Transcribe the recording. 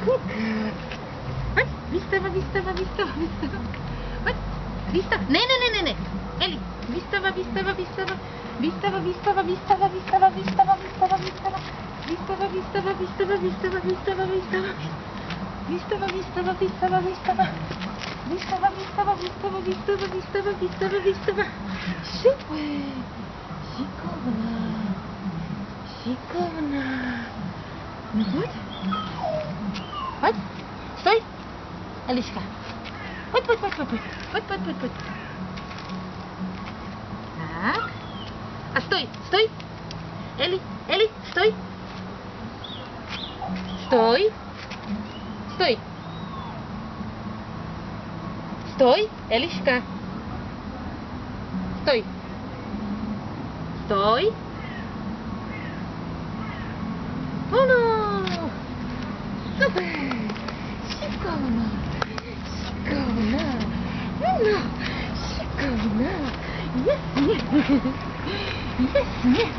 Good girl. Chodź, wystawa, wystawa, wystawa, wystawa. Chodź, wystawa. Nie. Eli, wystawa, wystawa, wystawa. Wystawa, wystawa, wystawa, wystawa, wystawa, wystawa, wystawa. Wystawa, wystawa, wystawa, wystawa, wystawa, wystawa. Wystawa, wystawa, wystawa, wystawa. Wystawa, wystawa, wystawa, wystawa, wystawa, wystawa, wystawa. Super. Szykowna. Szykowna. No chodź. Chodź. Stój. Eliszka. Chodź. Chodź. Tak. A stój. Eli, stój. Stój, Eliszka. Stój. O no. Super. Szykowna. O no. Szykowna. Jest, nie.